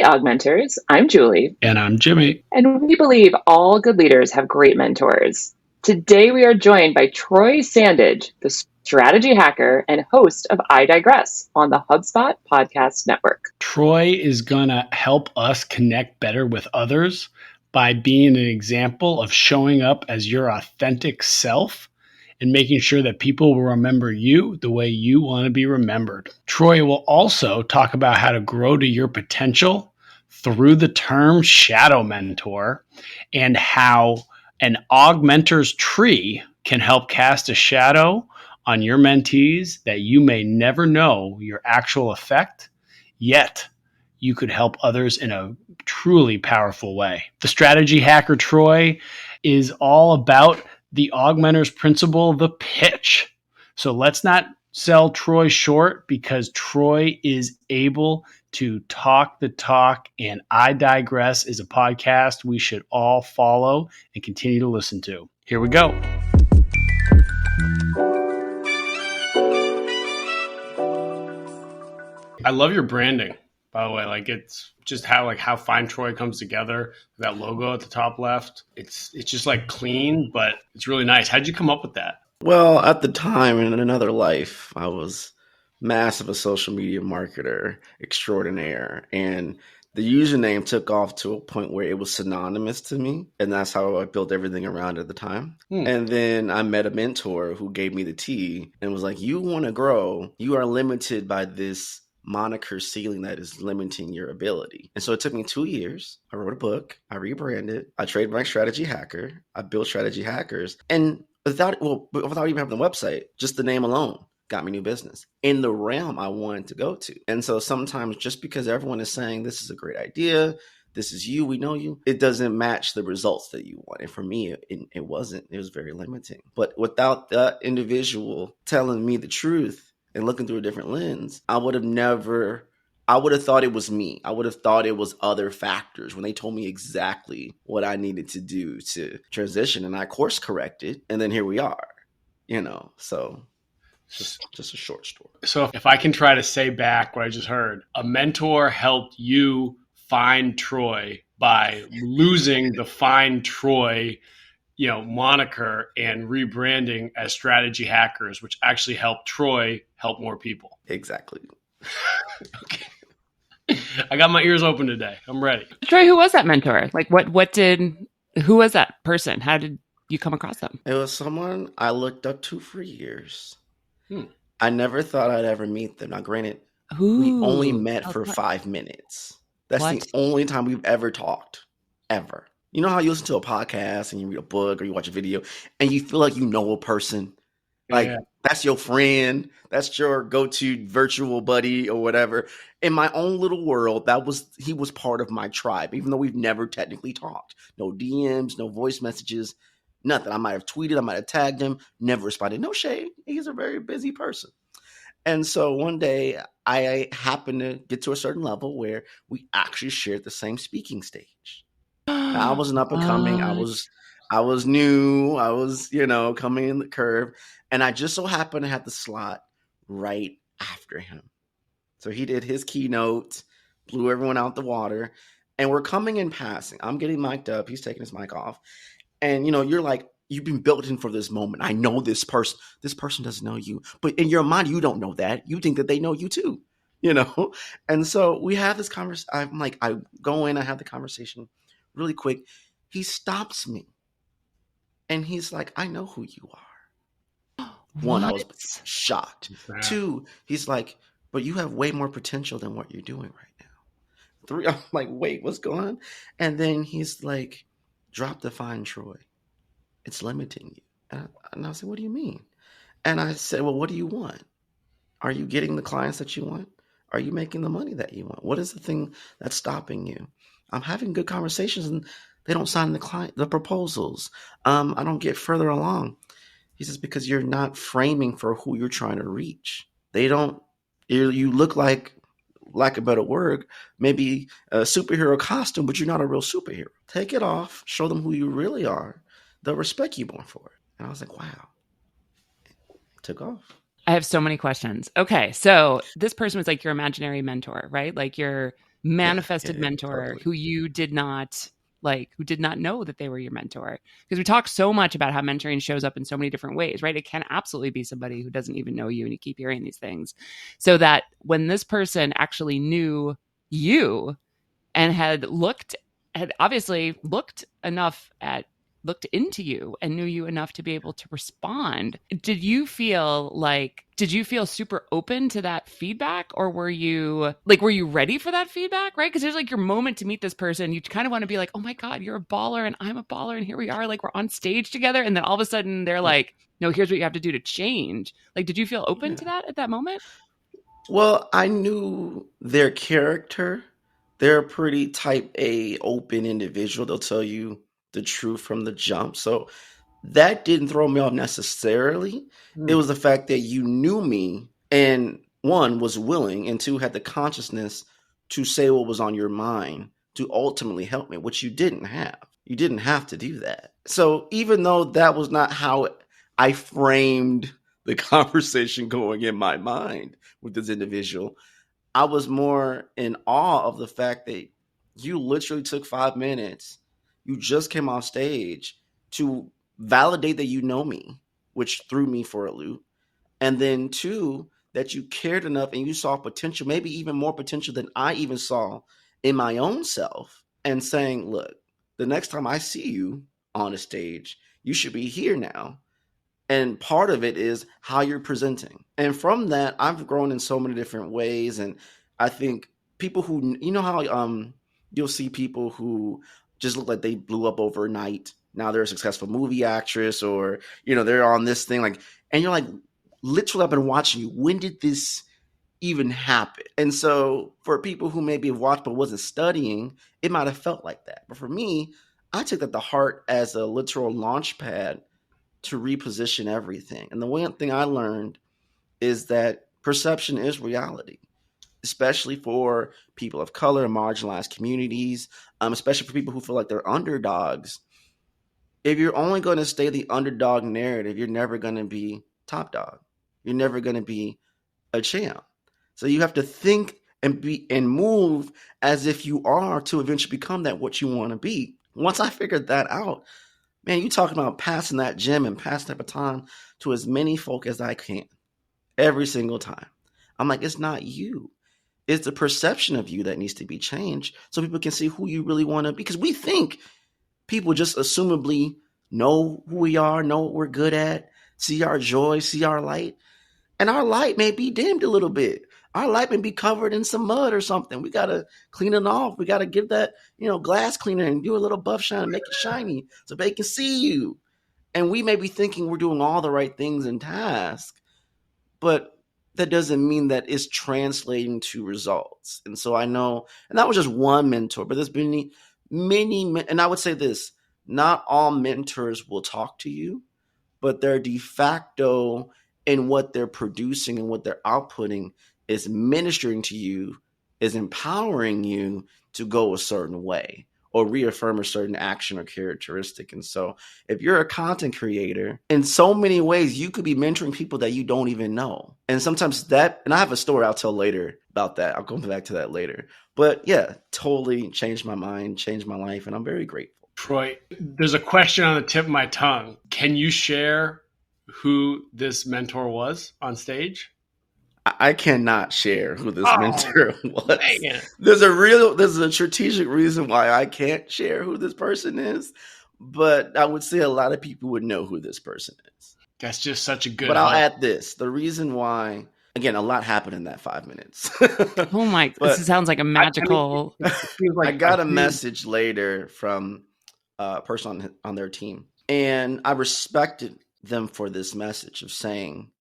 AugMentors. I'm Julie. And I'm Jimmy. And we believe all good leaders have great mentors. Today we are joined by Troy Sandidge, the strategy hacker and host of I Digress on the HubSpot Podcast Network. Troy is going to help us connect better with others by being an example of showing up as your authentic self and making sure that people will remember you the way you want to be remembered. Troy will also talk about how to grow to your potential through the term shadow mentor and how an AugMentors tree can help cast a shadow on your mentees that you may never know your actual effect, yet you could help others in a truly powerful way. The strategy hacker Troy is all about the AugMentors principle, the pitch. So let's not sell Troy short, because Troy is able to talk the talk, and I Digress is a podcast we should all follow and continue to listen to. Here we go. I love your branding, by the way. Like, it's just how Find Troy comes together. That logo at the top left. It's just like clean, but it's really nice. How'd you come up with that? Well, at the time in another life, I was massive a social media marketer extraordinaire, and the username took off to a point where it was synonymous to me, and that's how I built everything around at the time. And then I met a mentor who gave me the tea and was like, you want to grow, you are limited by this moniker ceiling that is limiting your ability. And so it took me 2 years. I wrote a book, I rebranded, I trademarked Strategy Hacker, I built Strategy Hackers, and without even having the website, just the name alone got me new business in the realm I wanted to go to. And so sometimes just because everyone is saying this is a great idea, this is you, we know you, it doesn't match the results that you want. And for me, it wasn't. It was very limiting. But without that individual telling me the truth and looking through a different lens, I would have thought it was me. I would have thought it was other factors when they told me exactly what I needed to do to transition, and I course corrected, and then here we are, so just a short story. So if I can try to say back what I just heard, a mentor helped you find Troy by losing the Find Troy moniker and rebranding as Strategy Hackers, which actually helped Troy help more people. Exactly. Okay. I got my ears open today. I'm ready. Troy, who was that mentor? Like, who was that person? How did you come across them? It was someone I looked up to for years. I never thought I'd ever meet them. Now, granted, we only met for 5 minutes. That's the only time we've ever talked, ever. You know how you listen to a podcast and you read a book or you watch a video and you feel like you know a person? Like, that's your friend. That's your go-to virtual buddy or whatever. In my own little world, he was part of my tribe, even though we've never technically talked. No DMs, no voice messages, nothing. I might have tweeted, I might have tagged him, never responded. No shade. He's a very busy person. And so one day I happened to get to a certain level where we actually shared the same speaking stage. Now, I was an up and coming. I was new. I was, coming in the curve. And I just so happened to have the slot right after him. So he did his keynote, blew everyone out the water, and we're coming in passing. I'm getting mic'd up. He's taking his mic off. And, you're like, you've been built in for this moment. I know this person. This person doesn't know you. But in your mind, you don't know that. You think that they know you too, And so we have this conversation. I'm like, I go in, I have the conversation really quick. He stops me. And he's like, I know who you are. One, I was shocked. 2, he's like, but you have way more potential than what you're doing right now. 3, I'm like, wait, what's going on? And then he's like, drop the Find Troy. It's limiting you. And I said, what do you mean? And I said, well, what do you want? Are you getting the clients that you want? Are you making the money that you want? What is the thing that's stopping you? I'm having good conversations and they don't sign the proposals. I don't get further along. He says, because you're not framing for who you're trying to reach. You look like a better word, maybe a superhero costume, but you're not a real superhero. Take it off, show them who you really are. They'll respect you more for it. And I was like, wow. Took off. I have so many questions. Okay, so this person was like your imaginary mentor, right? Like manifested Yeah, mentor totally. who you did not who did not know that they were your mentor. Because we talk so much about how mentoring shows up in so many different ways, right? It can absolutely be somebody who doesn't even know you, and you keep hearing these things. So that when this person actually knew you and had obviously looked into you and knew you enough to be able to respond. Did you feel super open to that feedback, or were you ready for that feedback? Right? Because there's like your moment to meet this person. You kind of want to be like, oh my God, you're a baller and I'm a baller. And here we are, like we're on stage together. And then all of a sudden they're like, no, here's what you have to do to change. Like, did you feel open to that at that moment? Well, I knew their character. They're a pretty type A open individual. They'll tell you the truth from the jump. So that didn't throw me off necessarily. It was the fact that you knew me and one was willing and two had the consciousness to say what was on your mind to ultimately help me, which you didn't have. You didn't have to do that. So even though that was not how I framed the conversation going in my mind with this individual, I was more in awe of the fact that you literally took 5 minutes. You just came off stage to validate that you know me, which threw me for a loop. And then two, that you cared enough and you saw potential, maybe even more potential than I even saw in my own self, and saying, look, the next time I see you on a stage, you should be here now. And part of it is how you're presenting. And from that, I've grown in so many different ways. And I think people who, you know how you'll see people who just look like they blew up overnight. Now they're a successful movie actress, or, they're on this thing, like, and you're like, literally, I've been watching you. When did this even happen? And so for people who maybe have watched but wasn't studying, it might have felt like that. But for me, I took that to heart as a literal launch pad to reposition everything. And the one thing I learned is that perception is reality, especially for people of color and marginalized communities, especially for people who feel like they're underdogs. If you're only going to stay the underdog narrative, you're never going to be top dog. You're never going to be a champ. So you have to think and move as if you are to eventually become that what you want to be. Once I figured that out, man, you talking about passing that gem and passing that baton to as many folk as I can every single time. I'm like, it's not you. It's the perception of you that needs to be changed so people can see who you really want to be. Because we think people just assumably know who we are, know what we're good at, see our joy, see our light. And our light may be dimmed a little bit. Our light may be covered in some mud or something. We got to clean it off. We got to give that, glass cleaner and do a little buff shine and make it shiny so they can see you. And we may be thinking we're doing all the right things in task, but that doesn't mean that it's translating to results. And so I know, and that was just one mentor, but there's been many, and I would say this, not all mentors will talk to you, but they're de facto in what they're producing and what they're outputting is ministering to you, is empowering you to go a certain way or reaffirm a certain action or characteristic. And so if you're a content creator, in so many ways, you could be mentoring people that you don't even know. And sometimes that, and I have a story I'll tell later about that. I'll come back to that later. But yeah, totally changed my mind, changed my life, and I'm very grateful. Troy, there's a question on the tip of my tongue. Can you share who this mentor was on stage? I cannot share who this mentor was. Man. There's a strategic reason why I can't share who this person is, but I would say a lot of people would know who this person is. That's just such a good But I'll add this. The reason why, again, a lot happened in that 5 minutes. Oh my, this sounds like a magical. I got a message later from a person on their team, and I respected them for this message of saying,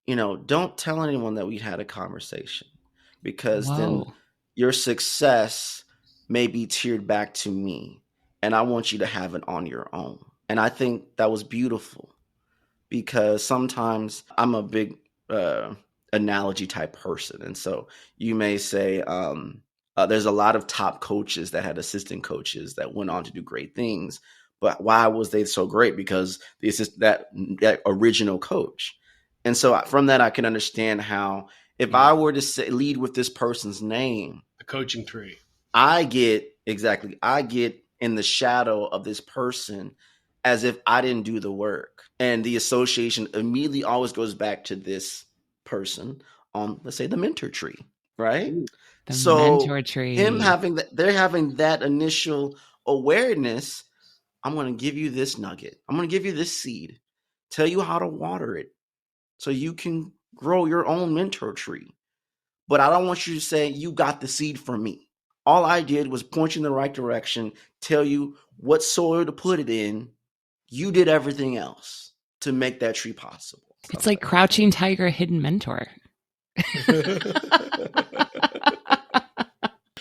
don't tell anyone that we had a conversation, because then your success may be tiered back to me, and I want you to have it on your own. And I think that was beautiful, because sometimes I'm a big analogy type person. And so you may say, there's a lot of top coaches that had assistant coaches that went on to do great things. But why was they so great? Because that original coach. And so from that, I can understand how if I were to lead with this person's name, the coaching tree, I get in the shadow of this person as if I didn't do the work. And the association immediately always goes back to this person on, let's say, the mentor tree, right? The mentor tree. They're having that initial awareness. I'm going to give you this nugget. I'm going to give you this seed, tell you how to water it so you can grow your own mentor tree. But I don't want you to say you got the seed from me. All I did was point you in the right direction, tell you what soil to put it in. You did everything else to make that tree possible. It's like Crouching Tiger, Hidden Mentor.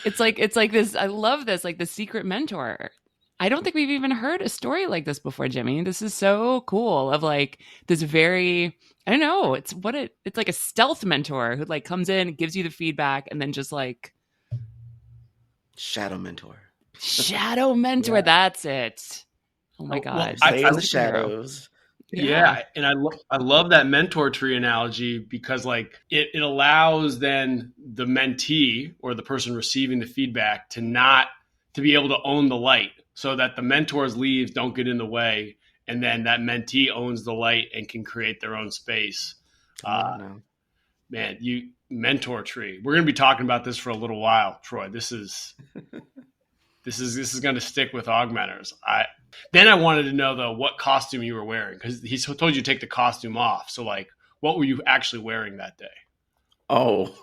It's like this. I love this, like the secret mentor. I don't think we've even heard a story like this before, Jimmy. This is so cool. Of like this very, I don't know. It's like a stealth mentor who like comes in, gives you the feedback, and then just like shadow mentor. Yeah. That's it. Oh my God. Stay in the shadows. Yeah. And I love that mentor tree analogy because like it allows then the mentee or the person receiving the feedback to be able to own the light so that the mentor's leaves don't get in the way. And then that mentee owns the light and can create their own space. Man, mentor tree. We're going to be talking about this for a little while, Troy. This is going to stick with AugMentors. Then I wanted to know though what costume you were wearing because he told you to take the costume off. So like, what were you actually wearing that day? Oh,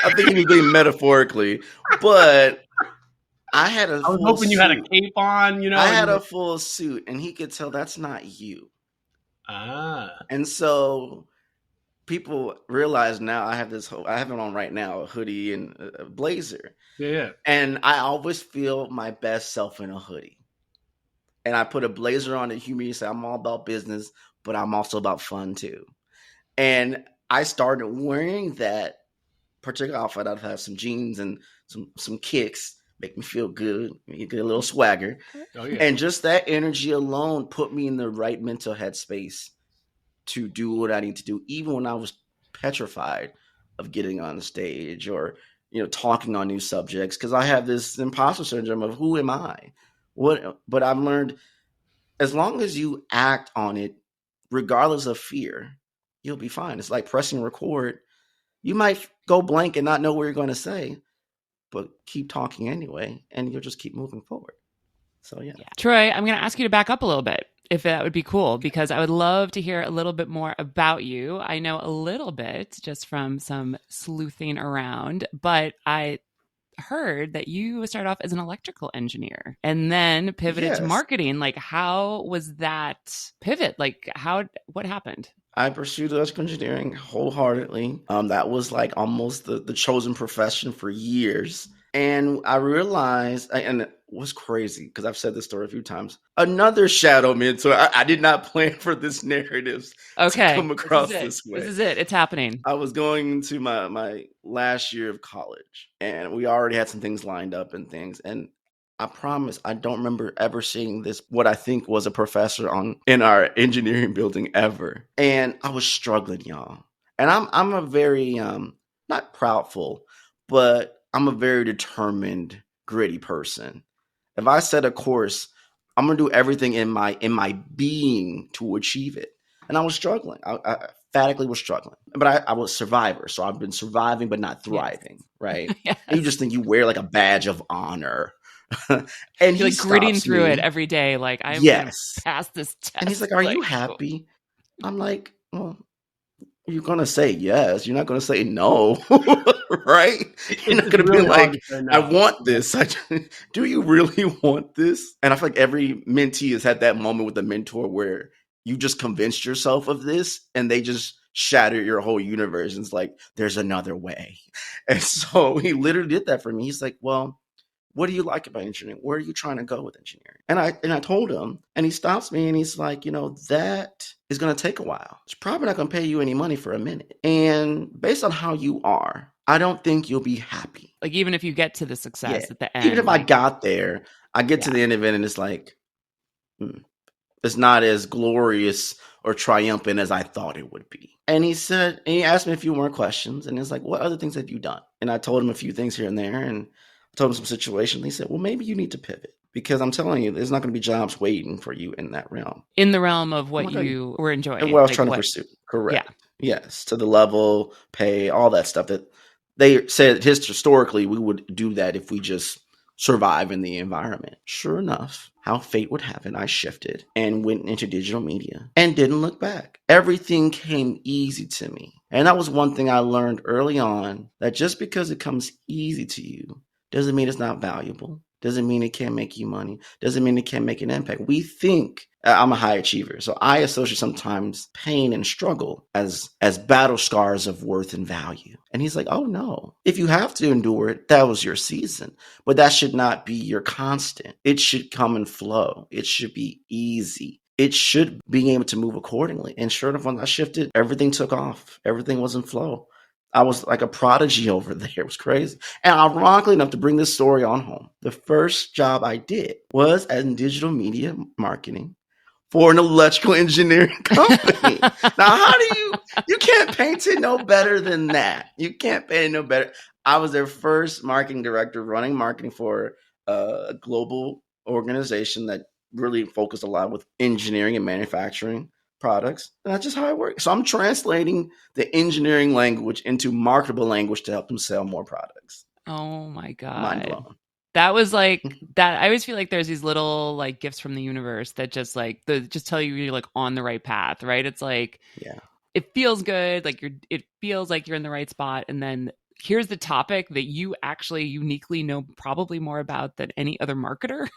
I think he was being metaphorically, but I was hoping you had a cape on. You know, I had a full suit, and he could tell that's not you. And so people realize now I have it on right now, a hoodie and a blazer. Yeah. And I always feel my best self in a hoodie. And I put a blazer on that humor. Say I'm all about business, but I'm also about fun too. And I started wearing that particular outfit. I'd have some jeans and some kicks, make me feel good, get a little swagger. Oh, yeah. And just that energy alone put me in the right mental headspace to do what I need to do, even when I was petrified of getting on stage or talking on new subjects, because I have this imposter syndrome of who am I? But I've learned as long as you act on it, regardless of fear, you'll be fine. It's like pressing record. You might go blank and not know what you're going to say, but keep talking anyway, and you'll just keep moving forward. So, yeah. Troy, I'm going to ask you to back up a little bit, if that would be cool, because I would love to hear a little bit more about you. I know a little bit just from some sleuthing around, but I heard that you started off as an electrical engineer and then pivoted to marketing. Like, how was that pivot? Like, what happened? I pursued electrical engineering wholeheartedly. That was like almost the chosen profession for years. And I realized, and it was crazy because I've said this story a few times, another shadow mentor. I did not plan for this narrative to come across this way. This is it. It's happening. I was going into my last year of college, and we already had some things lined up and things. And I promise I don't remember ever seeing this, what I think was a professor in our engineering building ever. And I was struggling, y'all. And I'm a very, not proudful, but I'm a very determined, gritty person. If I set a course, I'm going to do everything in my being to achieve it. And I was struggling. I emphatically was struggling. But I was a survivor. So I've been surviving, but not thriving, right? Yes. And you just think you wear like a badge of honor. And you're like gritting through it every day. Like, I'm going to pass this test. And he's like, are you happy? I'm like, well, you're going to say yes. You're not going to say no, right? You're not going to be like, I want this. Do you really want this? And I feel like every mentee has had that moment with a mentor where you just convinced yourself of this and they just shatter your whole universe. And it's like, there's another way. And so he literally did that for me. He's like, well, what do you like about engineering? Where are you trying to go with engineering? And I told him, and he stops me and he's like, that is going to take a while. It's probably not going to pay you any money for a minute. And based on how you are, I don't think you'll be happy. Like, even if you get to the success at the end. Even if I got there, I get to the end of it and it's like, it's not as glorious or triumphant as I thought it would be. And he asked me a few more questions and it's like, what other things have you done? And I told him a few things here and there. And told him some situation. He said, well, maybe you need to pivot. Because I'm telling you, there's not going to be jobs waiting for you in that realm. In the realm of what you were enjoying. And what I was trying to pursue. Correct. Yeah. Yes. To the level, pay, all that stuff that they said historically we would do that if we just survive in the environment. Sure enough, how fate would have it, I shifted and went into digital media and didn't look back. Everything came easy to me. And that was one thing I learned early on, that just because it comes easy to you doesn't mean it's not valuable. Doesn't mean it can't make you money. Doesn't mean it can't make an impact. We think I'm a high achiever, so I associate sometimes pain and struggle as battle scars of worth and value. And he's like, oh no, if you have to endure it, that was your season. But that should not be your constant. It should come and flow. It should be easy. It should be able to move accordingly. And sure enough, when I shifted, everything took off. Everything was in flow. I was like a prodigy over there. It was crazy. And ironically enough, to bring this story on home, the first job I did was in digital media marketing for an electrical engineering company. Now, how do you can't paint it no better than that. You can't paint it no better. I was their first marketing director running marketing for a global organization that really focused a lot with engineering and manufacturing products. And that's just how it works. So I'm translating the engineering language into marketable language to help them sell more products. Oh my God. Mind blown. That was like that. I always feel like there's these little like gifts from the universe that just like just tell you you're like on the right path, right? It's like, it feels good. Like it feels like you're in the right spot. And then here's the topic that you actually uniquely know probably more about than any other marketer.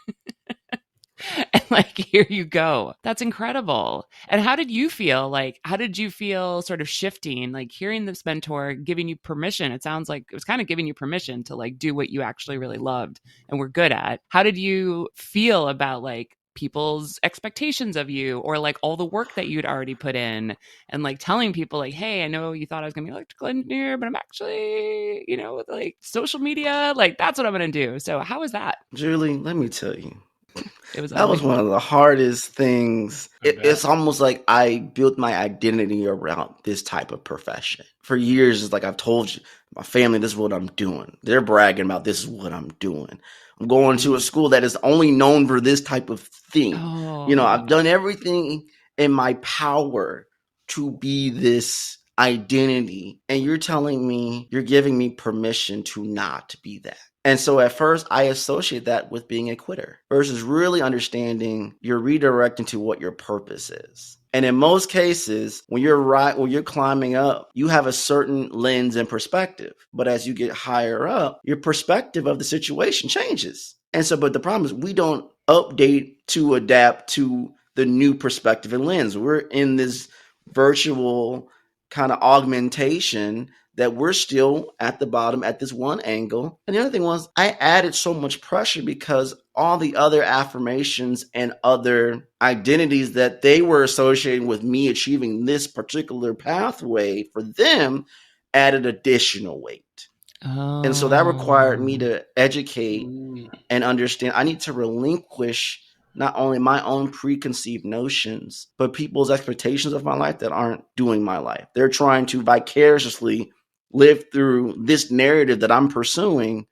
And like, here you go. That's incredible. And how did you feel? Like, how did you feel sort of shifting, like hearing this mentor giving you permission? It sounds like it was kind of giving you permission to like do what you actually really loved and were good at. How did you feel about like people's expectations of you, or like all the work that you'd already put in, and like telling people like, hey, I know you thought I was gonna be an electrical engineer, but I'm actually, with like social media, like that's what I'm gonna do. So how was that? Julie, let me tell you. That was one of the hardest things. It's almost like I built my identity around this type of profession. For years, it's like I've told you, my family, this is what I'm doing. They're bragging about this is what I'm doing. I'm going to a school that is only known for this type of thing. I've done everything in my power to be this identity. And you're telling me, you're giving me permission to not be that. And so at first I associate that with being a quitter versus really understanding you're redirecting to what your purpose is. And in most cases, when you're climbing up, you have a certain lens and perspective. But as you get higher up, your perspective of the situation changes. And so, but the problem is we don't update to adapt to the new perspective and lens. We're in this virtual kind of augmentation that we're still at the bottom at this one angle. And the other thing was I added so much pressure because all the other affirmations and other identities that they were associating with me achieving this particular pathway for them added additional weight. And so that required me to educate and understand. I need to relinquish not only my own preconceived notions, but people's expectations of my life that aren't doing my life. They're trying to vicariously live through this narrative that I'm pursuing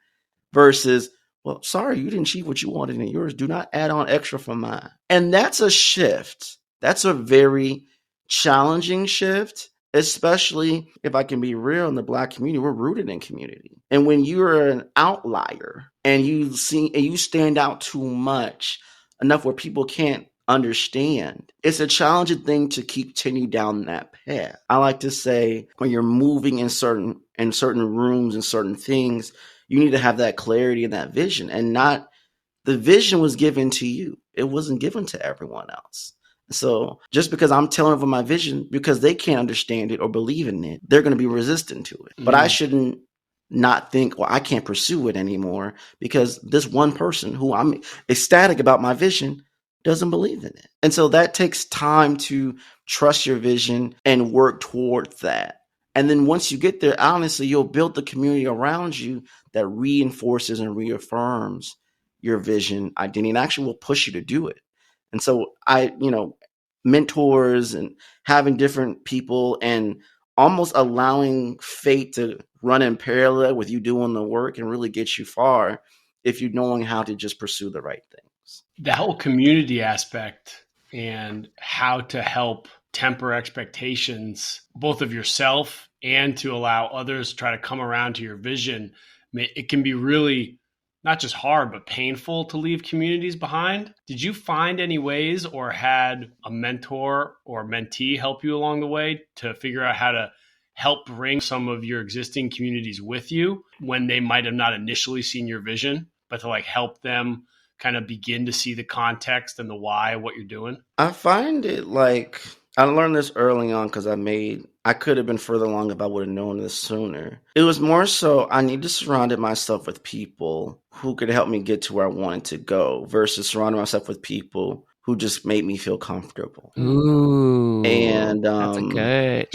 versus, well, sorry, you didn't achieve what you wanted in yours. Do not add on extra from mine. And that's a shift. That's a very challenging shift, especially if I can be real in the Black community. We're rooted in community. And when you're an outlier and you stand out too much, enough where people can't understand, it's a challenging thing to continue down that path. I like to say when you're moving in certain rooms and certain things, you need to have that clarity and that vision, and not the vision was given to you. It wasn't given to everyone else. So just because I'm telling them my vision, because they can't understand it or believe in it, they're going to be resistant to it. But I shouldn't not think, well, I can't pursue it anymore because this one person who I'm ecstatic about my vision doesn't believe in it. And so that takes time to trust your vision and work towards that. And then once you get there, honestly, you'll build the community around you that reinforces and reaffirms your vision, identity, and actually will push you to do it. And so mentors and having different people and almost allowing fate to run in parallel with you doing the work and really get you far if you're knowing how to just pursue the right things. The whole community aspect and how to help temper expectations, both of yourself and to allow others to try to come around to your vision. It can be really not just hard, but painful to leave communities behind. Did you find any ways or had a mentor or mentee help you along the way to figure out how to help bring some of your existing communities with you when they might have not initially seen your vision, but to like help them kind of begin to see the context and the why of what you're doing? I find it like I learned this early on because I could have been further along if I would have known this sooner. It was more so I need to surround myself with people who could help me get to where I wanted to go versus surrounding myself with people who just made me feel comfortable. Ooh, and that's a good.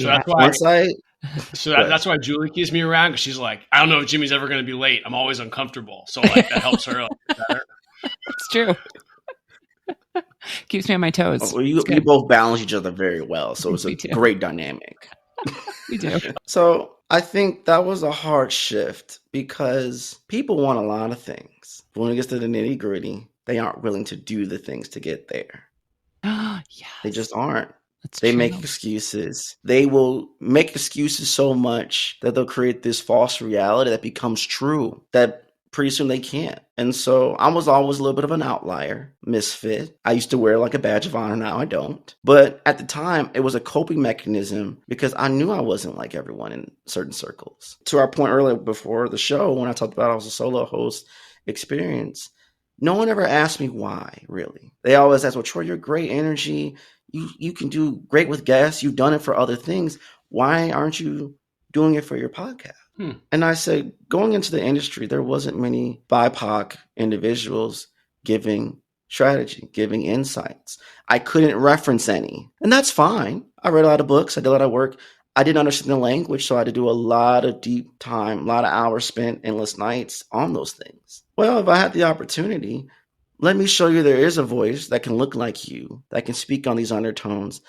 So Yeah. that's why Julie keeps me around, because she's like, I don't know if Jimmy's ever going to be late. I'm always uncomfortable. So like that helps her. It's true. Keeps me on my toes. Well, you both balance each other very well. So it's a great dynamic. We do. So I think that was a hard shift because people want a lot of things. But when it gets to the nitty gritty, they aren't willing to do the things to get there. Yes. They just aren't. That's They true. make excuses. They will make excuses so much that they'll create this false reality that becomes true that pretty soon they can't. And so I was always a little bit of an outlier, misfit. I used to wear like a badge of honor. Now I don't. But at the time, it was a coping mechanism because I knew I wasn't like everyone in certain circles. To our point earlier before the show, when I talked about I was a solo host experience, no one ever asked me why, really. They always ask, well, Troy, you're great energy. You can do great with guests. You've done it for other things. Why aren't you doing it for your podcast? And I said, going into the industry, there wasn't many BIPOC individuals giving strategy, giving insights. I couldn't reference any. And that's fine. I read a lot of books. I did a lot of work. I didn't understand the language, so I had to do a lot of deep time, a lot of hours spent, endless nights on those things. Well, if I had the opportunity, let me show you there is a voice that can look like you, that can speak on these undertones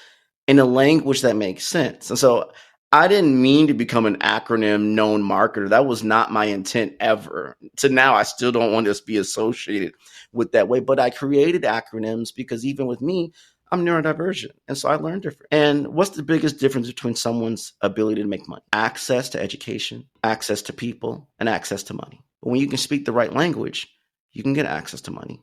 in a language that makes sense. And so I didn't mean to become an acronym known marketer. That was not my intent ever. To now, I still don't want to be associated with that way. But I created acronyms because even with me, I'm neurodivergent. And so I learned different. And what's the biggest difference between someone's ability to make money? Access to education, access to people, and access to money. But when you can speak the right language, you can get access to money.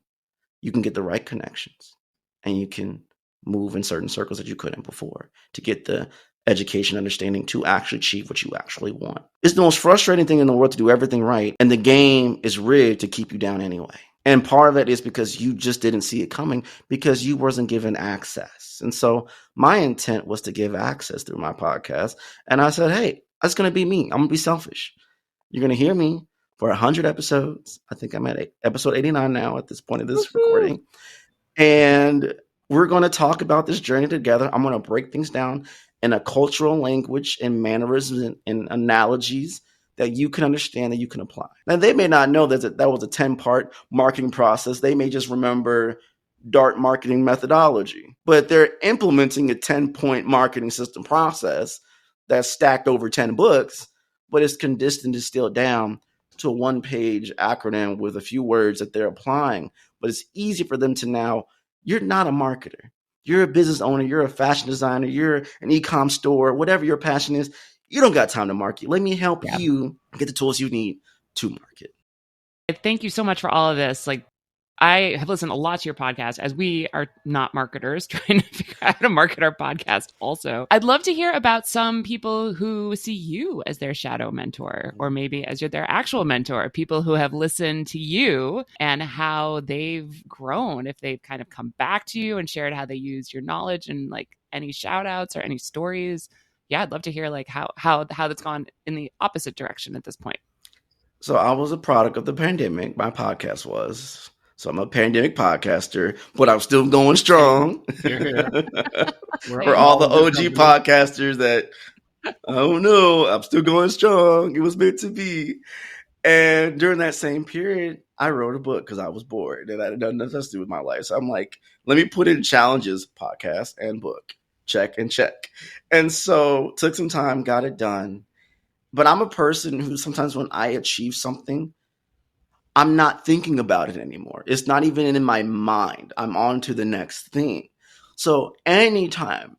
You can get the right connections. And you can move in certain circles that you couldn't before to get the education, understanding to actually achieve what you actually want. It's the most frustrating thing in the world to do everything right, and the game is rigged to keep you down anyway. And part of it is because you just didn't see it coming because you wasn't given access. And so my intent was to give access through my podcast. And I said, hey, that's going to be me. I'm going to be selfish. You're going to hear me for 100 episodes. I think I'm at episode 89 now at this point of this recording. And we're going to talk about this journey together. I'm going to break things down in a cultural language and mannerisms and analogies that you can understand, that you can apply. Now, they may not know that was a 10-part marketing process. They may just remember DART marketing methodology, but they're implementing a 10-point marketing system process that's stacked over 10 books, but it's condensed and distilled down to a one-page acronym with a few words that they're applying. But it's easy for them to now, you're not a marketer. You're a business owner, you're a fashion designer, you're an e-com store, whatever your passion is, you don't got time to market. Let me help you get the tools you need to market. Thank you so much for all of this. Like, I have listened a lot to your podcast as we are not marketers trying to figure out how to market our podcast also. I'd love to hear about some people who see you as their shadow mentor, or maybe as their actual mentor, people who have listened to you and how they've grown, if they've kind of come back to you and shared how they used your knowledge, and like any shout outs or any stories. Yeah, I'd love to hear like how that's gone in the opposite direction at this point. So I was a product of the pandemic. My podcast was. So I'm a pandemic podcaster, but I'm still going strong. For all the OG podcasters that, I don't know, I'm still going strong. It was meant to be. And during that same period, I wrote a book because I was bored and I had nothing else to do with my life. So I'm like, let me put in challenges, podcast and book. Check and check. And so took some time, got it done. But I'm a person who sometimes when I achieve something, I'm not thinking about it anymore. It's not even in my mind. I'm on to the next thing. So anytime,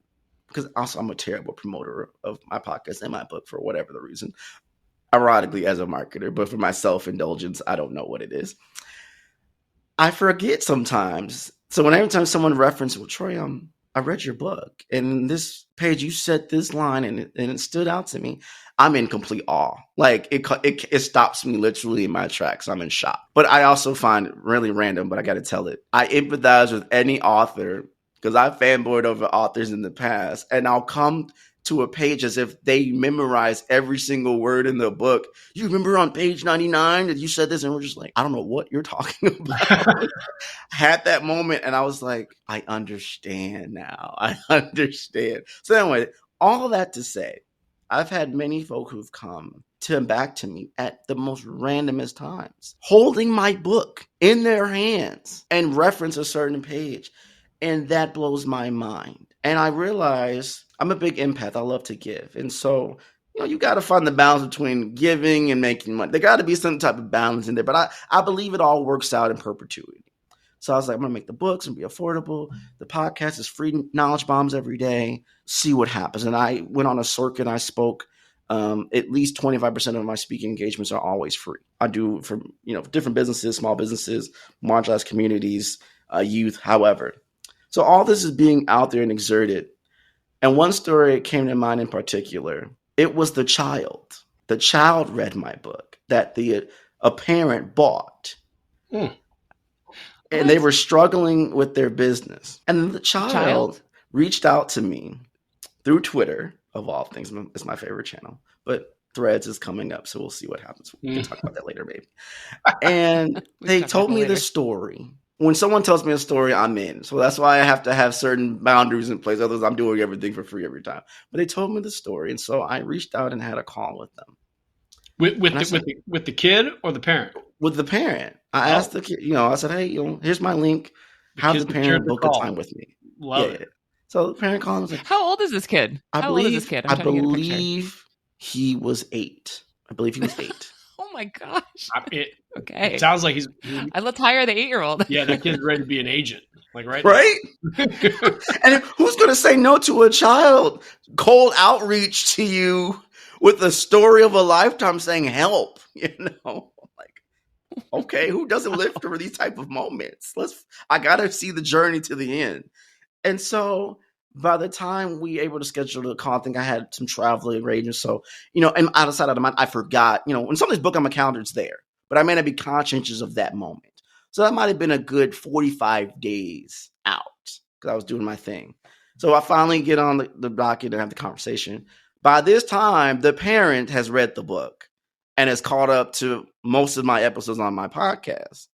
because also I'm a terrible promoter of my podcast and my book for whatever the reason, ironically as a marketer, but for my self-indulgence, I don't know what it is. I forget sometimes. So every time someone references, well, Troy, I read your book, and this page you said this line, and it stood out to me. I'm in complete awe. Like it stops me literally in my tracks. I'm in shock. But I also find it really random, but I got to tell it. I empathize with any author because I've fanboyed over authors in the past, and I'll come to a page as if they memorize every single word in the book. You remember on page 99 that you said this, and we're just like, I don't know what you're talking about. Had that moment, and I was like, I understand now. I understand. So anyway, all that to say, I've had many folk who've come back to me at the most randomest times, holding my book in their hands and reference a certain page. And that blows my mind. And I realize I'm a big empath. I love to give. And so, you got to find the balance between giving and making money. There got to be some type of balance in there. But I believe it all works out in perpetuity. So I was like, I'm going to make the books and be affordable. The podcast is free knowledge bombs every day. See what happens. And I went on a circuit. I spoke. At least 25% of my speaking engagements are always free. I do for different businesses, small businesses, marginalized communities, youth, however. So all this is being out there and exerted. And one story came to mind in particular. It was the child. The child read my book that a parent bought. And they were struggling with their business. And the child reached out to me through Twitter, of all things. It's my favorite channel. But Threads is coming up, so we'll see what happens. We can talk about that later, maybe. And they told me the story. When someone tells me a story, I'm in. So that's why I have to have certain boundaries in place. Otherwise, I'm doing everything for free every time. But they told me the story. And so I reached out and had a call with them. With the kid or the parent? With the parent. I asked the kid, I said, hey, here's my link. Have the parent book a time with me. Love it. So the parent called and was like, how old is this kid? I believe he was 8. I believe he was 8. Oh my gosh. Okay. It sounds like let's hire the 8-year-old. Yeah, that kid's ready to be an agent. Like right? And who's going to say no to a child? Cold outreach to you with a story of a lifetime saying help, like, okay, who doesn't live through these type of moments? I got to see the journey to the end. And so by the time we were able to schedule the call, I think I had some travel arrangements. So, and outside of the mind, I forgot, when something's booked on my calendar, it's there. But I may not be conscientious of that moment. So that might have been a good 45 days out because I was doing my thing. So I finally get on the docket and have the conversation. By this time, the parent has read the book and has caught up to most of my episodes on my podcast.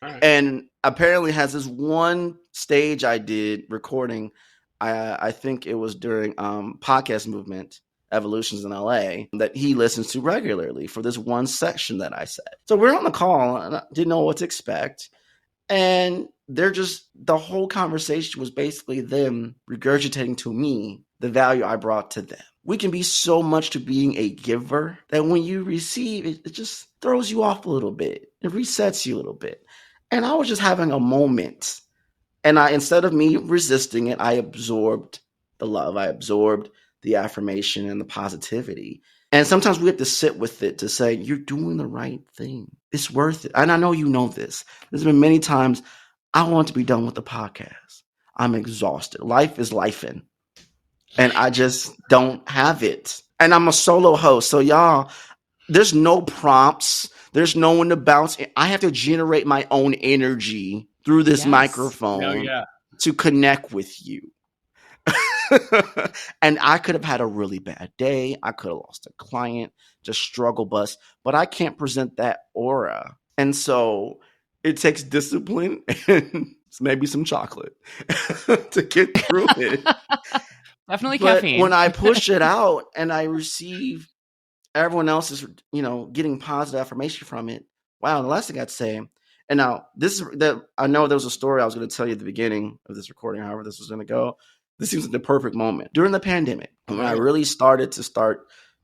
Right. And apparently has this one stage I did recording. I think it was during Podcast Movement Evolutions in LA that he listens to regularly for this one section that I said. So we're on the call and I didn't know what to expect. And the whole conversation was basically them regurgitating to me the value I brought to them. We can be so much to being a giver that when you receive, it just throws you off a little bit. It resets you a little bit. And I was just having a moment. And instead of me resisting it, I absorbed the love. I absorbed the affirmation and the positivity. And sometimes we have to sit with it to say, you're doing the right thing. It's worth it. And I know you know this. There's been many times I want to be done with the podcast. I'm exhausted. Life is lifing. And I just don't have it. And I'm a solo host. So y'all, there's no prompts. There's no one to bounce. I have to generate my own energy through this microphone to connect with you. And I could have had a really bad day. I could have lost a client, just struggle bus, but I can't present that aura. And so it takes discipline and maybe some chocolate to get through it. Definitely but caffeine. When I push it out and I receive everyone else is, getting positive affirmation from it. Wow. The last thing I'd say, and now I know there was a story I was going to tell you at the beginning of this recording, however this was going to go. This seems like the perfect moment. During the pandemic, when I really started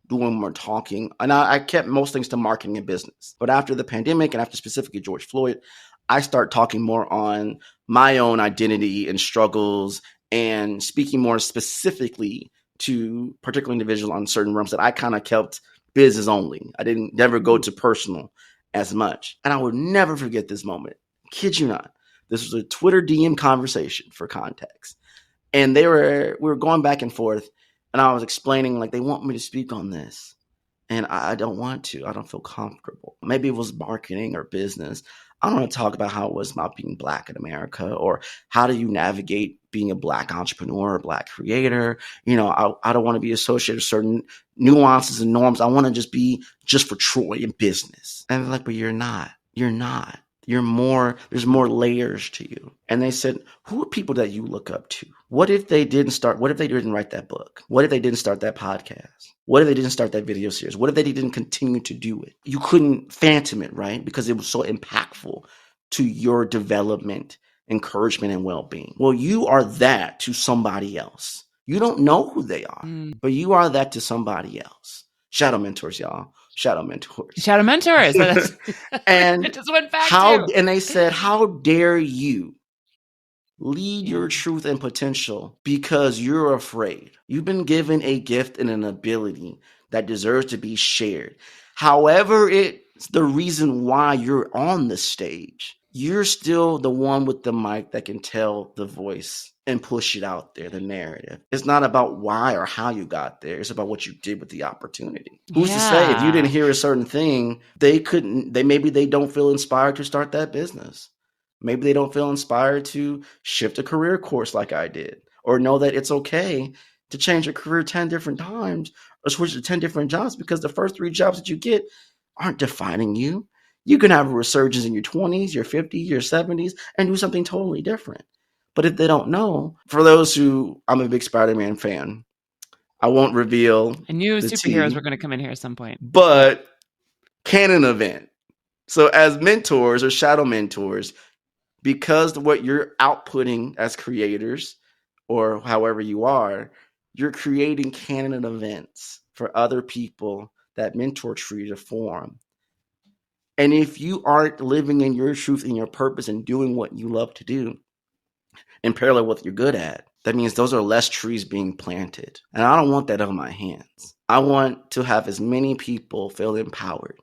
doing more talking. And I kept most things to marketing and business. But after the pandemic and after specifically George Floyd, I start talking more on my own identity and struggles and speaking more specifically to particular individuals on certain realms that I kind of kept business only. I didn't never go to personal as much. And I will never forget this moment. Kid you not. This was a Twitter DM conversation for context. And we were going back and forth, and I was explaining, like, they want me to speak on this. And I don't want to. I don't feel comfortable. Maybe it was marketing or business. I don't want to talk about how it was about being Black in America, or how do you navigate being a Black entrepreneur or Black creator. You know, I don't want to be associated with certain nuances and norms. I want to just be just for Troy in business. And they're like, but you're not. You're not. You're more, there's more layers to you. And they said, who are people that you look up to? What if they didn't write that book? What if they didn't start that podcast? What if they didn't start that video series? What if they didn't continue to do it? You couldn't phantom it, right? Because it was so impactful to your development, encouragement, and well-being. Well, you are that to somebody else. You don't know who they are, but you are that to somebody else. Shadow mentors, y'all. Shadow mentors. Shadow mentors. And it just went back to. And they said, how dare you lead your truth and potential because you're afraid? You've been given a gift and an ability that deserves to be shared. However, it's the reason why you're on the stage. You're still the one with the mic that can tell the voice and push it out there, the narrative. It's not about why or how you got there. It's about what you did with the opportunity. Who's to say if you didn't hear a certain thing, maybe they don't feel inspired to start that business. Maybe they don't feel inspired to shift a career course like I did, or know that it's okay to change your career 10 different times or switch to 10 different jobs, because the first 3 jobs that you get aren't defining you. You can have a resurgence in your 20s, your 50s, your 70s, and do something totally different. But if they don't know, for those who, I'm a big Spider-Man fan, I won't reveal. I knew superheroes were going to come in here at some point. But canon event. So as mentors or shadow mentors, because what you're outputting as creators, or however you are, you're creating canon events for other people that mentor tree to form. And if you aren't living in your truth and your purpose and doing what you love to do in parallel with what you're good at, that means those are less trees being planted. And I don't want that on my hands. I want to have as many people feel empowered.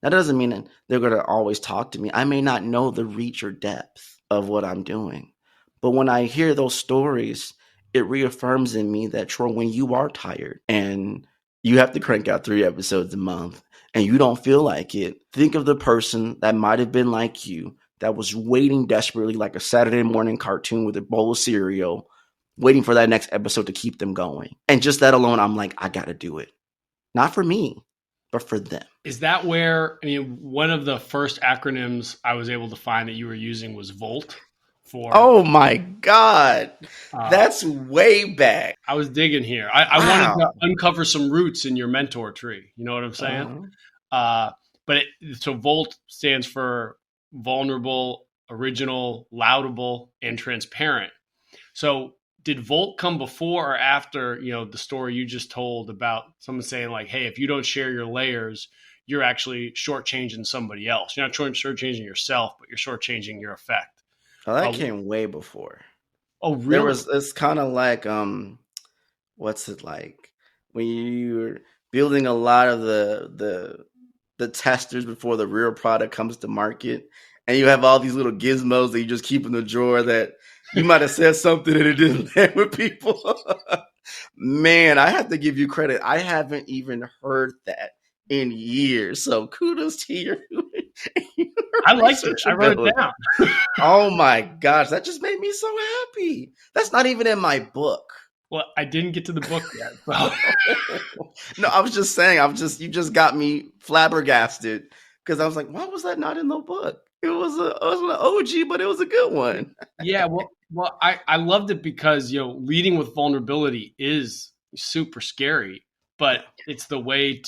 That doesn't mean that they're going to always talk to me. I may not know the reach or depth of what I'm doing. But when I hear those stories, it reaffirms in me that, Troy, when you are tired and you have to crank out 3 episodes a month and you don't feel like it, think of the person that might have been like you, that was waiting desperately like a Saturday morning cartoon with a bowl of cereal, waiting for that next episode to keep them going. And just that alone, I'm like, I got to do it. Not for me, but for them. Is that where, one of the first acronyms I was able to find that you were using was VOLT? Oh my God. That's way back. I was digging here. I wanted to uncover some roots in your mentor tree. You know what I'm saying? So VOLT stands for vulnerable, original, laudable, and transparent. So did Volt come before or after, the story you just told about someone saying like, hey, if you don't share your layers, you're actually shortchanging somebody else. You're not shortchanging yourself, but you're shortchanging your effect. Oh, that came way before. Oh, really? It's kind of like, what's it like when you're building a lot of the testers before the real product comes to market, and you have all these little gizmos that you just keep in the drawer that you might have said something and it didn't land with people. Man, I have to give you credit. I haven't even heard that in years. So kudos to you. I liked it. I wrote it down. Oh my gosh, that just made me so happy. That's not even in my book. Well, I didn't get to the book yet. No, I was just saying, you just got me flabbergasted, because I was like, why was that not in the book? It was an OG, but it was a good one. Yeah, well, I loved it because, leading with vulnerability is super scary, but it's the way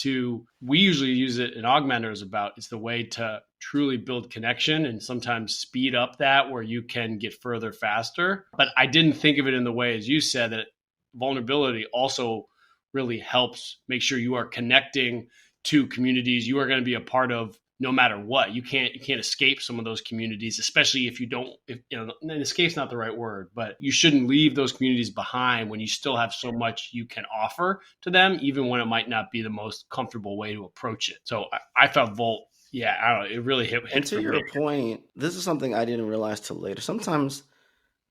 we usually use it in AugMentors it's the way to truly build connection and sometimes speed up that where you can get further faster. But I didn't think of it in the way, as you said, that vulnerability also really helps make sure you are connecting to communities you are going to be a part of no matter what. You can't escape some of those communities, especially if you don't, and escape's not the right word, but you shouldn't leave those communities behind when you still have so much you can offer to them, even when it might not be the most comfortable way to approach it. So I thought Volt, I don't know, it really hit And to your point, this is something I didn't realize till later. Sometimes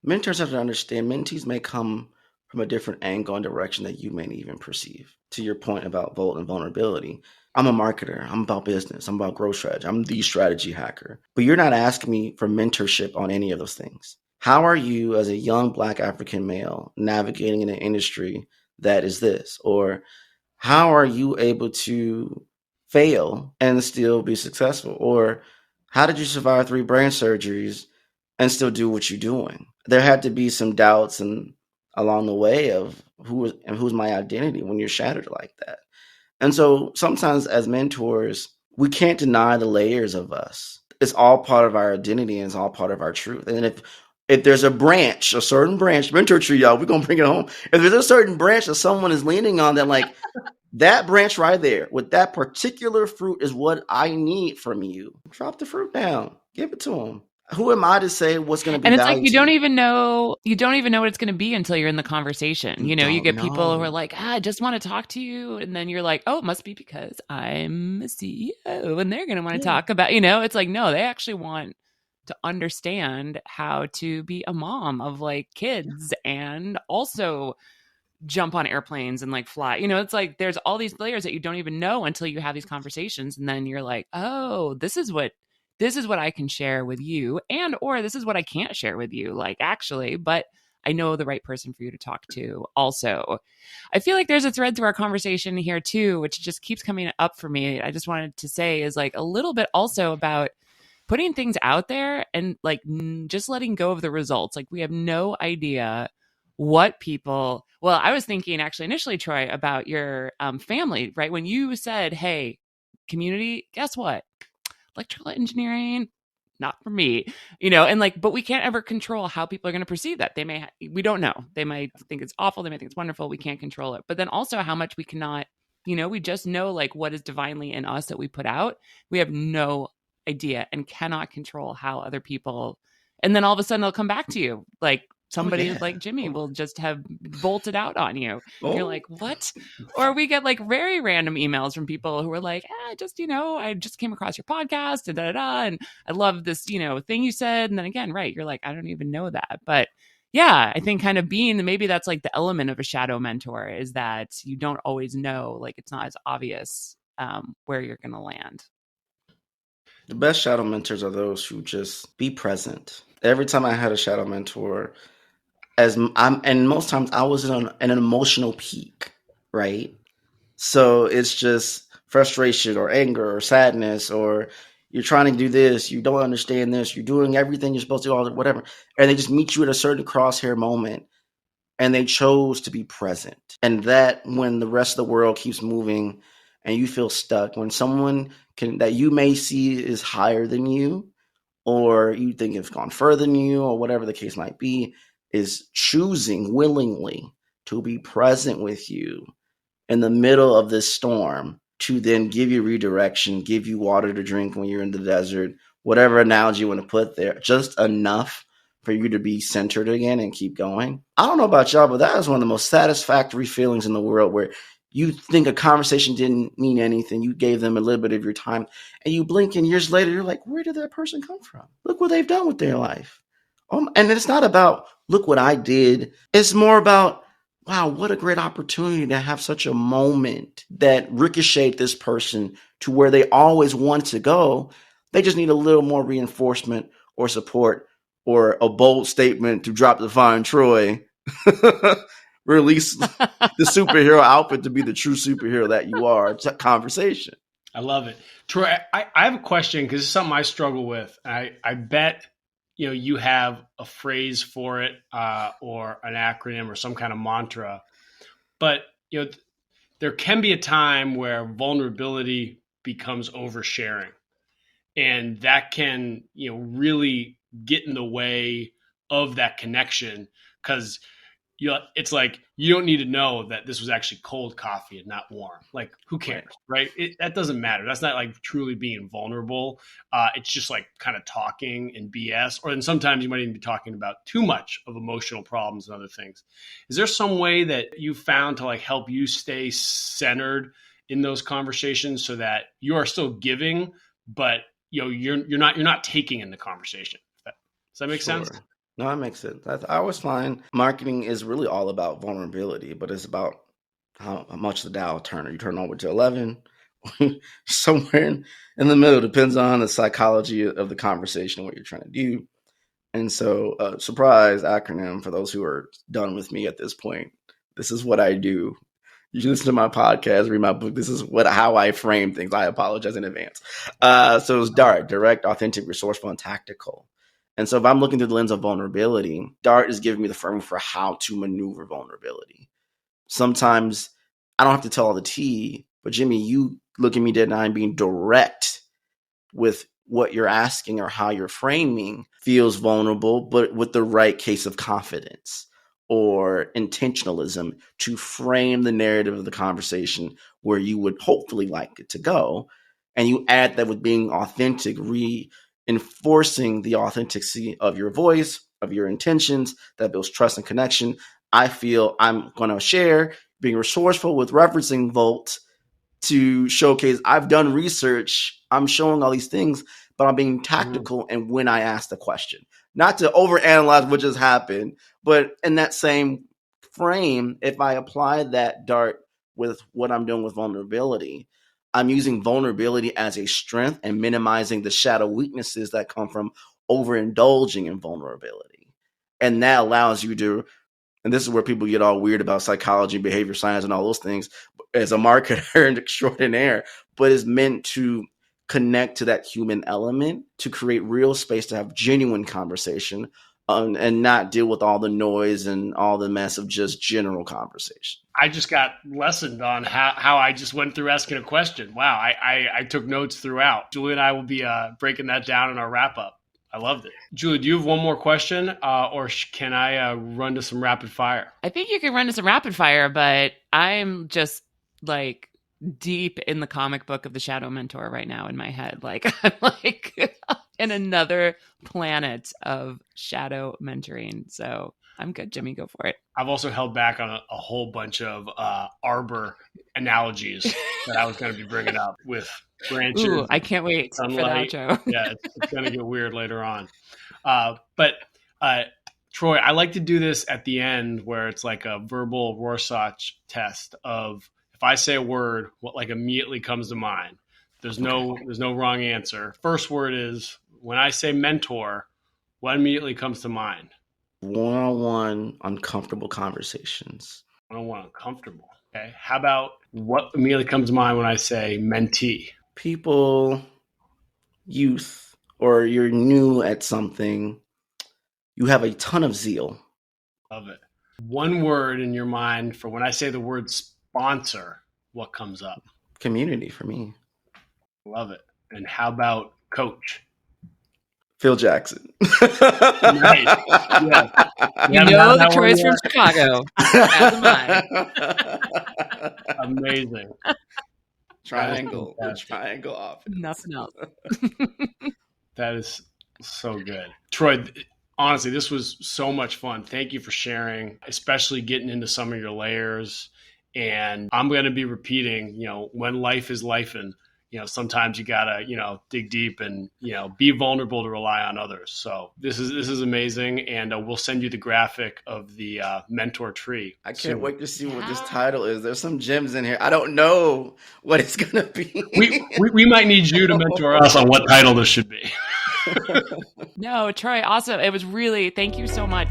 mentors have to understand mentees may come from a different angle and direction that you may even perceive. To your point about Volt and vulnerability, I'm a marketer. I'm about business. I'm about growth strategy. I'm the strategy hacker. But you're not asking me for mentorship on any of those things. How are you, as a young Black African male, navigating in an industry that is this? Or how are you able to fail and still be successful? Or how did you survive 3 brain surgeries and still do what you're doing? There had to be some doubts and along the way of who's my identity when you're shattered like that. And so sometimes as mentors, we can't deny the layers of us. It's all part of our identity and it's all part of our truth. And if there's a certain branch, mentor tree, y'all, we're going to bring it home. If there's a certain branch that someone is leaning on, that like, that branch right there with that particular fruit is what I need from you. Drop the fruit down. Give it to them. Who am I to say what's going to be and it's valued like you to don't even know what it's going to be until you're in the conversation. You get people who are like, I just want to talk to you, and then you're like, oh, it must be because I'm a CEO and they're going to want to talk about, it's like, no, they actually want to understand how to be a mom of like kids and also jump on airplanes and like fly. It's like there's all these layers that you don't even know until you have these conversations, and then you're like, oh, this is what I can share with you, and or this is what I can't share with you, like actually, but I know the right person for you to talk to. Also, I feel like there's a thread through our conversation here too, which just keeps coming up for me. I just wanted to say is like a little bit also about putting things out there and like just letting go of the results. Like we have no idea what people, well, I was thinking actually initially, Troy, about your family, right? When you said, hey, community, guess what? Electrical engineering, not for me, and like, but we can't ever control how people are going to perceive that. We don't know. They might think it's awful. They might think it's wonderful. We can't control it. But then also how much we cannot, we just know like what is divinely in us that we put out. We have no idea and cannot control how other people, and then all of a sudden they'll come back to you. Like somebody like Jimmy will just have bolted out on you. You're like, what? Or we get like very random emails from people who are like, I just came across your podcast and and I love this, thing you said. And then again, right, you're like, I don't even know that. But yeah, I think kind of maybe that's like the element of a shadow mentor is that you don't always know, like it's not as obvious where you're going to land. The best shadow mentors are those who just be present. Every time I had a shadow mentor, and most times I was on an emotional peak, right? So it's just frustration or anger or sadness, or you're trying to do this, you don't understand this, you're doing everything you're supposed to do, all whatever, and they just meet you at a certain crosshair moment, and they chose to be present. And that when the rest of the world keeps moving and you feel stuck, when someone that you may see is higher than you, or you think it's gone further than you, or whatever the case might be, is choosing willingly to be present with you in the middle of this storm to then give you redirection, give you water to drink when you're in the desert, whatever analogy you want to put there, just enough for you to be centered again and keep going. I don't know about y'all, but that is one of the most satisfactory feelings in the world, where you think a conversation didn't mean anything. You gave them a little bit of your time and you blink and years later, you're like, where did that person come from? Look what they've done with their life. And it's not about, look what I did. It's more about, wow, what a great opportunity to have such a moment that ricocheted this person to where they always want to go. They just need a little more reinforcement or support or a bold statement to drop the fine Troy. Release the superhero outfit to be the true superhero that you are. It's a conversation. I love it. Troy, I have a question because it's something I struggle with. I bet you have a phrase for it or an acronym or some kind of mantra, but there can be a time where vulnerability becomes oversharing, and that can really get in the way of that connection, because it's like, you don't need to know that this was actually cold coffee and not warm. Like, who cares, right? That doesn't matter. That's not like truly being vulnerable. It's just like kind of talking and BS. Or then sometimes you might even be talking about too much of emotional problems and other things. Is there some way that you found to like help you stay centered in those conversations so that you are still giving, but you're not taking in the conversation? Does that make sense? No, that makes sense. I always find marketing is really all about vulnerability, but it's about how much the dial turn. You turn over to 11, somewhere in the middle. Depends on the psychology of the conversation, what you're trying to do. And so, surprise acronym for those who are done with me at this point. This is what I do. You should listen to my podcast, read my book. This is how I frame things. I apologize in advance. So it's DART, direct, authentic, resourceful, and tactical. And so if I'm looking through the lens of vulnerability, DART is giving me the framework for how to maneuver vulnerability. Sometimes I don't have to tell all the tea, but Jimmy, you look at me dead in the eye and being direct with what you're asking or how you're framing feels vulnerable, but with the right case of confidence or intentionalism to frame the narrative of the conversation where you would hopefully like it to go. And you add that with being authentic, reinforcing the authenticity of your voice, of your intentions, that builds trust and connection. I feel I'm going to share being resourceful with referencing Volt to showcase I've done research. I'm showing all these things, but I'm being tactical. And when I ask the question, not to overanalyze what just happened, but in that same frame, if I apply that DART with what I'm doing with vulnerability, I'm using vulnerability as a strength and minimizing the shadow weaknesses that come from overindulging in vulnerability. And that allows you to, and this is where people get all weird about psychology, behavior science, and all those things, as a marketer and extraordinaire, but is meant to connect to that human element, to create real space to have genuine conversation, and not deal with all the noise and all the mess of just general conversation. I just got lessoned on how I just went through asking a question. Wow, I took notes throughout. Julie and I will be breaking that down in our wrap up. I loved it. Julie, do you have one more question, or can I run to some rapid fire? I think you can run to some rapid fire, but I'm just like deep in the comic book of the Shadow Mentor right now in my head. Like I'm like in another planet of shadow mentoring. So I'm good, Jimmy. Go for it. I've also held back on a whole bunch of arbor analogies that I was going to be bringing up with branches. Ooh, I can't wait sunlight. For the outro. Yeah, it's going to get weird later on. But Troy, I like to do this at the end where it's like a verbal Rorschach test of, if I say a word, what like immediately comes to mind. There's no wrong answer. First word is, when I say mentor, what immediately comes to mind? One-on-one uncomfortable conversations. One-on-one uncomfortable. Okay. How about what immediately comes to mind when I say mentee? People, youth, or you're new at something, you have a ton of zeal. Love it. One word in your mind for when I say the word sponsor, what comes up? Community for me. Love it. And how about coach? Phil Jackson. Nice. Yeah. You know the Troy's from Chicago. As am I. Amazing. Triangle. The triangle off. Nothing else. That is so good. Troy, honestly, this was so much fun. Thank you for sharing, especially getting into some of your layers. And I'm going to be repeating, when life is lifing, sometimes you gotta, dig deep and, be vulnerable to rely on others. So this is amazing. And we'll send you the graphic of the mentor tree. I can't wait to see what this title is. There's some gems in here. I don't know what it's going to be. We might need you to mentor us on what title this should be. No, Troy, awesome. It was really, thank you so much.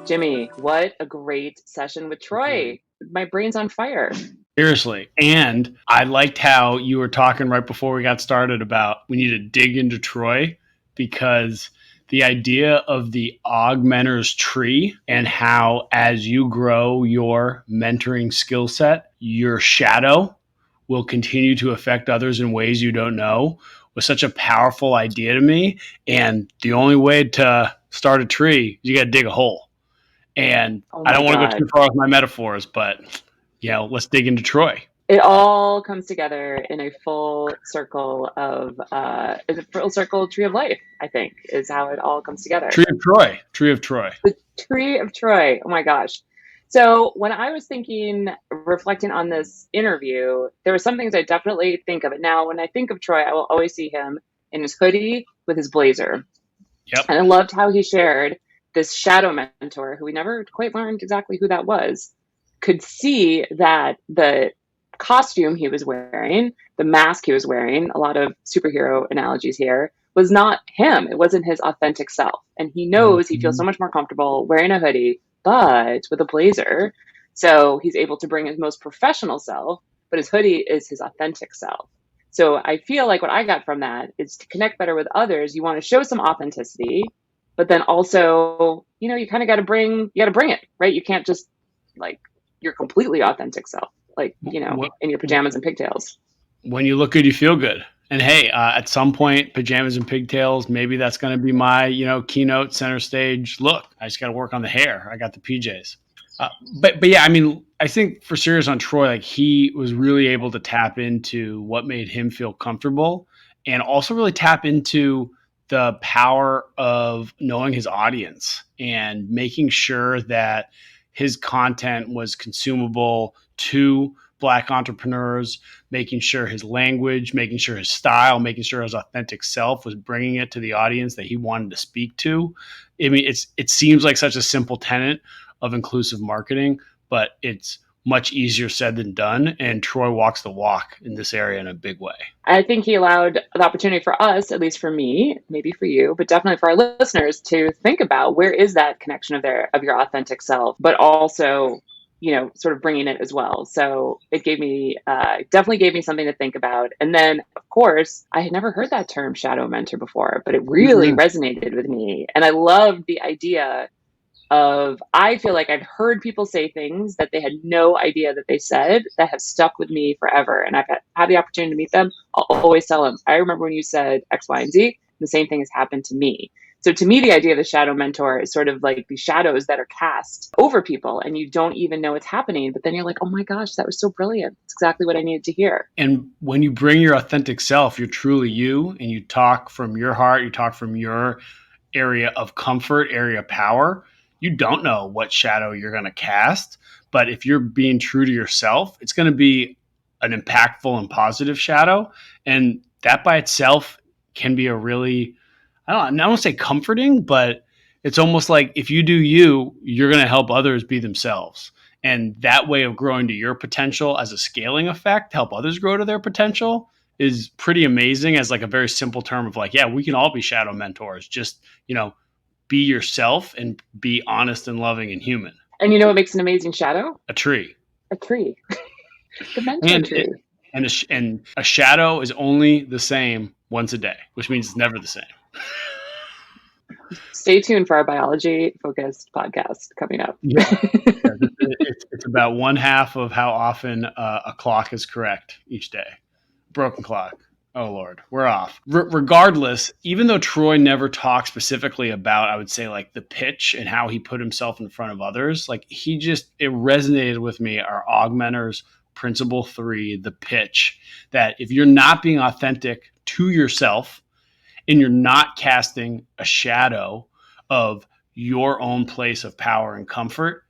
Jimmy, what a great session with Troy. My brain's on fire. Seriously. And I liked how you were talking right before we got started about we need to dig into Troy, because the idea of the AugMentors tree and how as you grow your mentoring skill set, your shadow will continue to affect others in ways you don't know was such a powerful idea to me. And the only way to start a tree, you got to dig a hole. And I don't want to go too far with my metaphors, but let's dig into Troy. It all comes together in a full circle of tree of life, I think, is how it all comes together. Tree of Troy. The tree of Troy. Oh my gosh. So when I was reflecting on this interview, there were some things I definitely think of it. Now, when I think of Troy, I will always see him in his hoodie with his blazer. Yep. And I loved how he shared this shadow mentor, who we never quite learned exactly who that was, could see that the costume he was wearing, the mask he was wearing, a lot of superhero analogies here, was not him. It wasn't his authentic self. And he knows he feels so much more comfortable wearing a hoodie, but with a blazer. So he's able to bring his most professional self, but his hoodie is his authentic self. So I feel like what I got from that is to connect better with others. You want to show some authenticity, but then also, you kind of got to bring it, right? You can't just your completely authentic self, in your pajamas and pigtails. When you look good, you feel good. And hey, at some point, pajamas and pigtails, maybe that's going to be my, keynote center stage look. I just got to work on the hair. I got the PJs. But yeah, I mean, I think for serious on Troy, he was really able to tap into what made him feel comfortable, and also really tap into the power of knowing his audience and making sure that his content was consumable to Black entrepreneurs, making sure his language, making sure his style, making sure his authentic self was bringing it to the audience that he wanted to speak to. I mean, it seems like such a simple tenet of inclusive marketing, but it's much easier said than done. And Troy walks the walk in this area in a big way. I think he allowed the opportunity for us, at least for me, maybe for you, but definitely for our listeners, to think about where is that connection of your authentic self, but also, sort of bringing it as well. So it definitely gave me something to think about. And then, of course, I had never heard that term shadow mentor before, but it really resonated with me. And I loved the idea I feel like I've heard people say things that they had no idea that they said that have stuck with me forever. And I've had the opportunity to meet them. I'll always tell them, I remember when you said X, Y, and Z, the same thing has happened to me. So to me, the idea of the shadow mentor is sort of like the shadows that are cast over people and you don't even know it's happening. But then you're like, oh my gosh, that was so brilliant. It's exactly what I needed to hear. And when you bring your authentic self, you're truly you, and you talk from your heart, you talk from your area of comfort, area of power. You don't know what shadow you're going to cast, but if you're being true to yourself, it's going to be an impactful and positive shadow. And that by itself can be a really, I don't want to say comforting, but it's almost like if you do you're going to help others be themselves. And that way of growing to your potential as a scaling effect, help others grow to their potential, is pretty amazing as like a very simple term of like, yeah, we can all be shadow mentors. Just, be yourself and be honest and loving and human. And you know what makes an amazing shadow? A tree. A tree. The mentor tree. And a shadow is only the same once a day, which means it's never the same. Stay tuned for our biology-focused podcast coming up. Yeah. It's about one half of how often a clock is correct each day. Broken clock. Oh, Lord, we're off. Regardless, even though Troy never talked specifically about, I would say, like the pitch and how he put himself in front of others, like it resonated with me, our AugMentors principle 3, the pitch, that if you're not being authentic to yourself and you're not casting a shadow of your own place of power and comfort,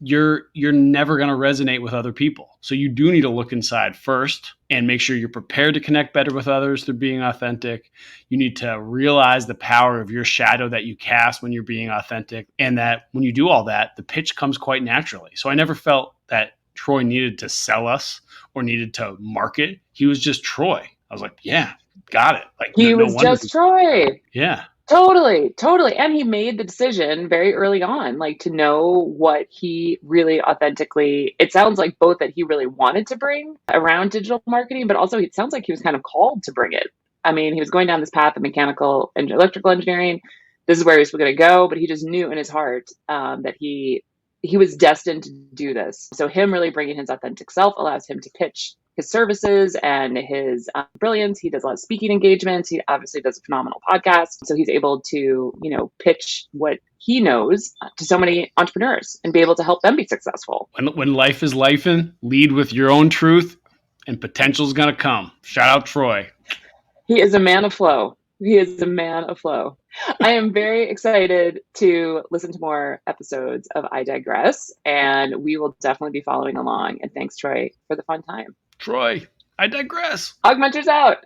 you're never going to resonate with other people. So you do need to look inside first and make sure you're prepared to connect better with others through being authentic. You need to realize the power of your shadow that you cast when you're being authentic, and that when you do all that, the pitch comes quite naturally. So I never felt that Troy needed to sell us or needed to market. He was just Troy. I was like, yeah, got it. Like he was just Troy. Yeah. Totally. And he made the decision very early on, like to know what he really authentically, it sounds like both that he really wanted to bring around digital marketing, but also it sounds like he was kind of called to bring it. I mean, he was going down this path of mechanical and electrical engineering. This is where he was going to go, but he just knew in his heart that he was destined to do this. So him really bringing his authentic self allows him to pitch his services and his brilliance. He does a lot of speaking engagements. He obviously does a phenomenal podcast. So he's able to, pitch what he knows to so many entrepreneurs and be able to help them be successful. When life is lifing, lead with your own truth and potential's going to come. Shout out Troy. He is a man of flow. He is a man of flow. I am very excited to listen to more episodes of I Digress, and we will definitely be following along. And thanks, Troy, for the fun time. Troy, I digress. AugMentors out.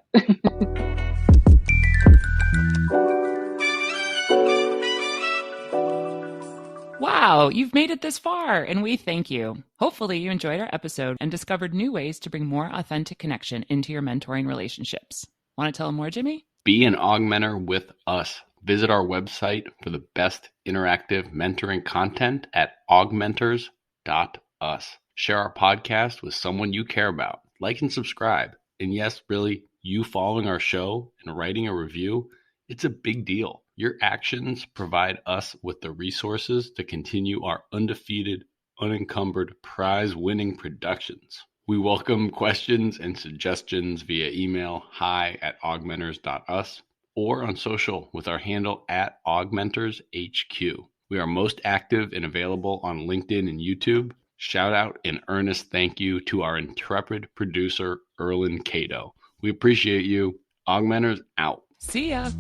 Wow, you've made it this far, and we thank you. Hopefully you enjoyed our episode and discovered new ways to bring more authentic connection into your mentoring relationships. Want to tell them more, Jimmy? Be an augmenter with us. Visit our website for the best interactive mentoring content at augmentors.us. Share our podcast with someone you care about. Like and subscribe. And yes, really, you following our show and writing a review, it's a big deal. Your actions provide us with the resources to continue our undefeated, unencumbered, prize-winning productions. We welcome questions and suggestions via email hi@augmentors.us or on social with our handle @AugmentorsHQ. We are most active and available on LinkedIn and YouTube. Shout out and earnest thank you to our intrepid producer, Erlin Cato. We appreciate you. AugMentors out. See ya.